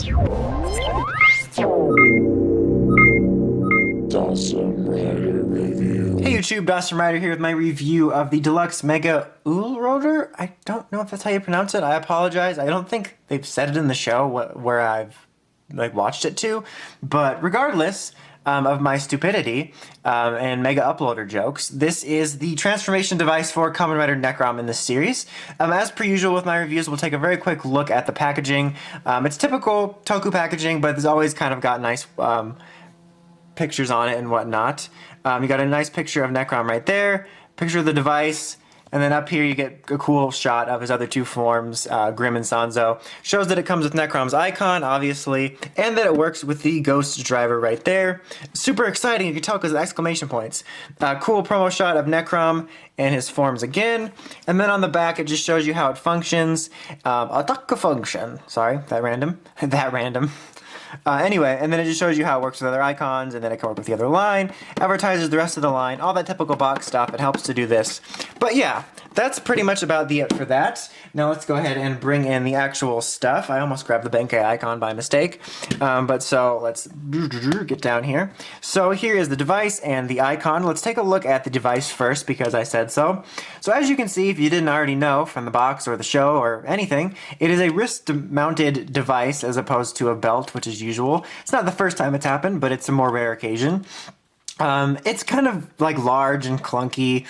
Hey YouTube, Dawson Rider here with my review of the Deluxe Mega Uloader. I don't know if that's how you pronounce it. I apologize. I don't think they've said it in the show where I've watched it to. But regardless of my stupidity and Mega Uploader jokes, this is the transformation device for Kamen Rider Necrom in this series. As per usual with my reviews, we'll take a very quick look at the packaging. It's typical Toku packaging, but it's always kind of got nice pictures on it and whatnot. You got a nice picture of Necrom right there, picture of the device, and then up here you get a cool shot of his other two forms, Grim and Sanzo. Shows that it comes with Necrom's Eyecon, obviously, and that it works with the Ghost driver right there. Super exciting, you can tell because of the exclamation points. Cool promo shot of Necrom and his forms again, and then on the back it just shows you how it functions. Attack function. Sorry, that random. Anyway, and then it just shows you how it works with other icons, and then it can work with the other line, advertises the rest of the line, all that typical box stuff. It helps to do this. But yeah, that's pretty much about it for that. Now let's go ahead and bring in the actual stuff. I almost grabbed the Benkei icon by mistake. But so let's get down here. So here is the device and the icon. Let's take a look at the device first because I said so. So as you can see, if you didn't already know from the box or the show or anything, it is a wrist-mounted device as opposed to a belt, which is usual. It's not the first time it's happened, but it's a more rare occasion. It's kind of like large and clunky.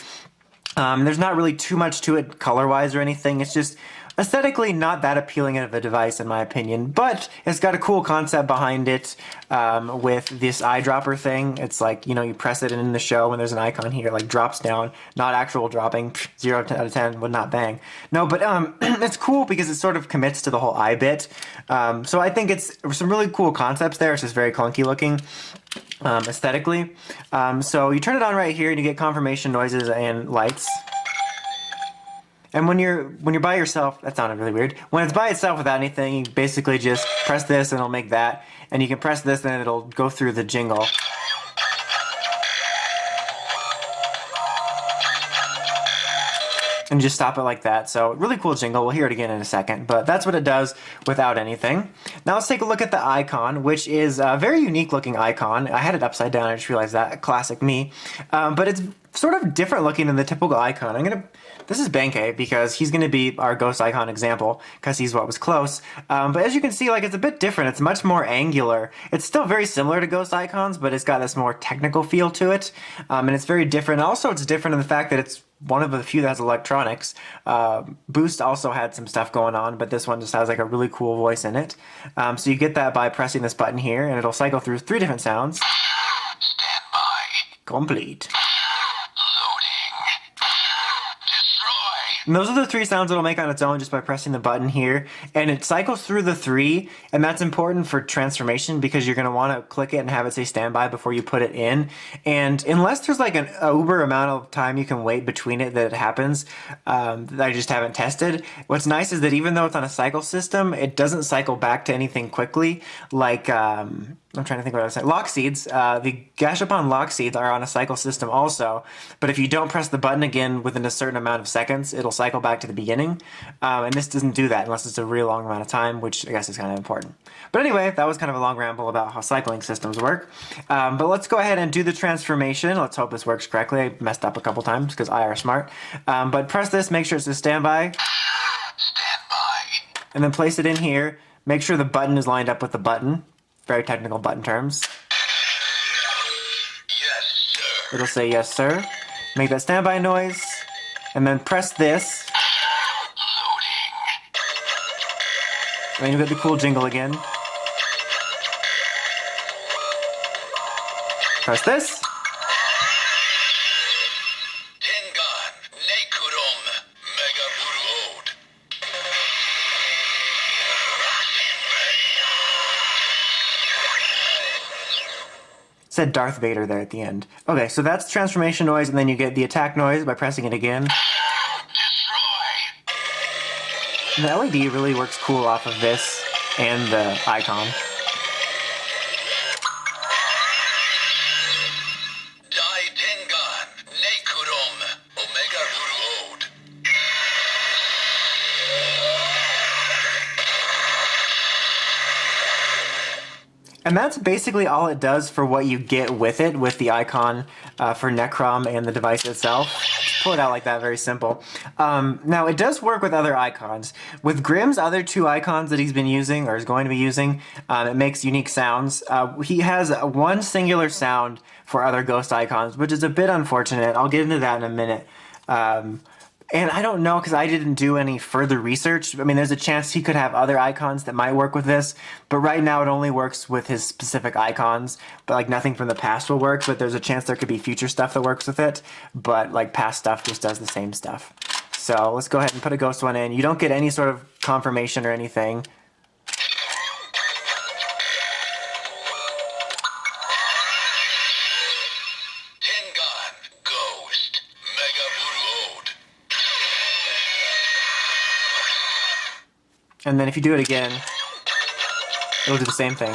There's not really too much to it color-wise or anything. It's just aesthetically not that appealing of a device in my opinion, but it's got a cool concept behind it with this eyedropper thing. It's like, you know, you press it in the show and there's an icon here, like drops down, not actual dropping, 0 out of 10 would not bang. No, but it's cool because it sort of commits to the whole eye bit. So I think it's some really cool concepts there. It's just very clunky looking. Aesthetically. So you turn it on right here and you get confirmation noises and lights. And when you're by yourself, that sounded really weird. When it's by itself without anything, you basically just press this and it'll make that. And you can press this and it'll go through the jingle. And just stop it like that. So really cool jingle. We'll hear it again in a second, but that's what it does without anything. Now let's take a look at the icon, which is a very unique looking icon. I had it upside down. I just realized that. Classic me. But it's sort of different looking than the typical icon. This is Benkei because he's going to be our ghost icon example because he's what was close. But as you can see, like, it's a bit different. It's much more angular. It's still very similar to ghost icons, but it's got this more technical feel to it. And it's very different. Also, it's different in the fact that it's one of the few that has electronics. Boost also had some stuff going on, but this one just has like a really cool voice in it. So you get that by pressing this button here, and it'll cycle through 3 different sounds. Stand by. Complete. Destroy. And those are the 3 sounds it'll make on its own just by pressing the button here. And it cycles through the 3, and that's important for transformation because you're going to want to click it and have it say standby before you put it in. And unless there's like an uber amount of time you can wait between it that it happens, that I just haven't tested. What's nice is that even though it's on a cycle system, it doesn't cycle back to anything quickly. Like, I'm trying to think what I was saying. Lock seeds. The Gashapon lock seeds are on a cycle system also, but if you don't press the button again within a certain amount of seconds, it'll cycle back to the beginning. And this doesn't do that unless it's a really long amount of time, which I guess is kind of important. But anyway, that was kind of a long ramble about how cycling systems work. But let's go ahead and do the transformation. Let's hope this works correctly. I messed up a couple times because I are smart. But press this, make sure it says standby. Stand by. And then place it in here. Make sure the button is lined up with the button. Very technical button terms. Yes, sir. It'll say yes, sir. Make that standby noise. And then press this. Loading. And you'll get the cool jingle again. Press this. Tengan. Necrom. Mega Uloader. Said Darth Vader there at the end. Okay, so that's transformation noise, and then you get the attack noise by pressing it again. Destroy. The LED really works cool off of this and the icon. Dai Tengan. Necrom. Omega Uloader. And that's basically all it does for what you get with it, with the icon for Necrom and the device itself. Just pull it out like that, very simple. Now, it does work with other icons. With Grimm's other 2 icons that he's been using, or is going to be using, it makes unique sounds. He has one singular sound for other ghost icons, which is a bit unfortunate. I'll get into that in a minute. And I don't know, because I didn't do any further research. I mean, there's a chance he could have other icons that might work with this, but right now it only works with his specific icons, but like nothing from the past will work, but there's a chance there could be future stuff that works with it, but like past stuff just does the same stuff. So let's go ahead and put a ghost one in. You don't get any sort of confirmation or anything. And then if you do it again, it'll do the same thing.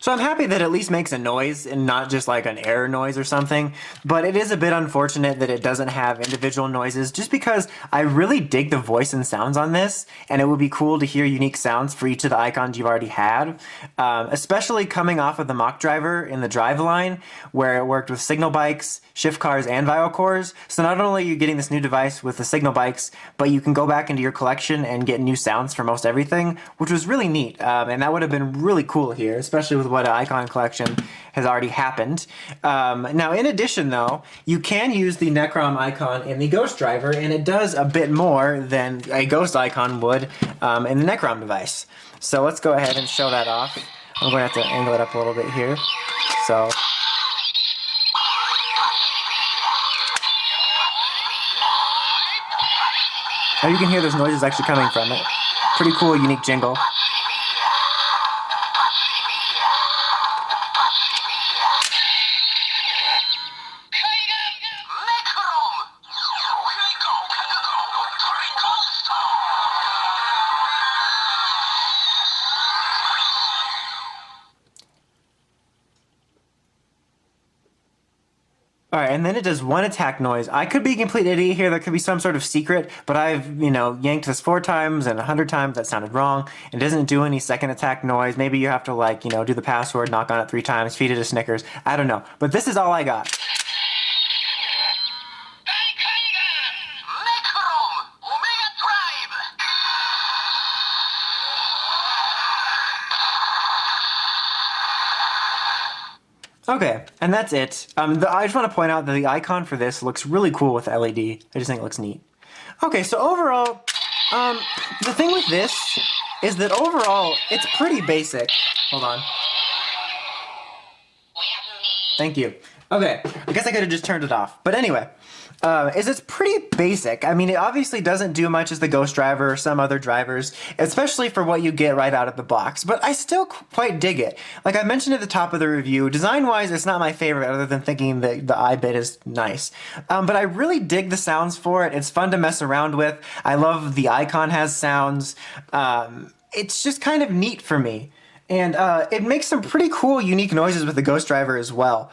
So I'm happy that it at least makes a noise and not just like an error noise or something, but it is a bit unfortunate that it doesn't have individual noises just because I really dig the voice and sounds on this, and it would be cool to hear unique sounds for each of the icons you've already had, especially coming off of the mock driver in the drive line where it worked with signal bikes, shift cars, and viral cores. So not only are you getting this new device with the signal bikes, but you can go back into your collection and get new sounds for most everything, which was really neat, and that would have been really cool here, especially with what Eyecon collection has already happened. Now, in addition, though, you can use the Necrom icon in the Ghost driver, and it does a bit more than a Ghost icon would in the Necrom device. So let's go ahead and show that off. I'm going to have to angle it up a little bit here. So now you can hear there's noises actually coming from it. Pretty cool, unique jingle. Alright, and then it does one attack noise. I could be a complete idiot here, there could be some sort of secret, but I've, yanked this 4 times and 100 times, that sounded wrong. It doesn't do any second attack noise. Maybe you have to do the password, knock on it 3 times, feed it a Snickers. I don't know. But this is all I got. Okay, and that's it. I just want to point out that the icon for this looks really cool with LED. I just think it looks neat. Okay, so overall, the thing with this is that overall, it's pretty basic. Hold on. Thank you. Okay, I guess I could have just turned it off. But anyway, it's pretty basic. I mean, it obviously doesn't do much as the Ghost driver or some other drivers, especially for what you get right out of the box. But I still quite dig it. Like I mentioned at the top of the review, design-wise, it's not my favorite other than thinking that the eye bit is nice. But I really dig the sounds for it. It's fun to mess around with. I love the icon has sounds. It's just kind of neat for me. And it makes some pretty cool, unique noises with the Ghost driver as well.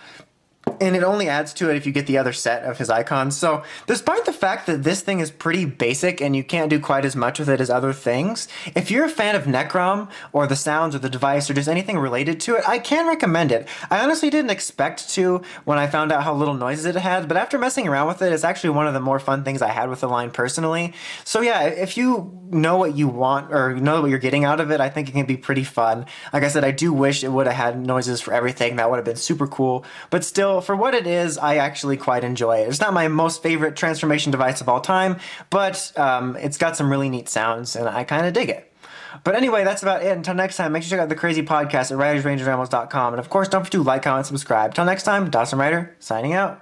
And it only adds to it if you get the other set of his icons. So despite the fact that this thing is pretty basic and you can't do quite as much with it as other things, if you're a fan of Necrom or the sounds or the device or just anything related to it, I can recommend it. I honestly didn't expect to when I found out how little noises it had, but after messing around with it, it's actually one of the more fun things I had with the line personally. So yeah, if you know what you want or know what you're getting out of it, I think it can be pretty fun. Like I said, I do wish it would have had noises for everything. That would have been super cool, but still, for what it is, I actually quite enjoy it. It's not my most favorite transformation device of all time, but it's got some really neat sounds, and I kind of dig it. But anyway, that's about it. Until next time, make sure to check out the Crazy Podcast at WritersRangersRambles.com. And of course, don't forget to like, comment, subscribe. Until next time, Dawson Ryder, signing out.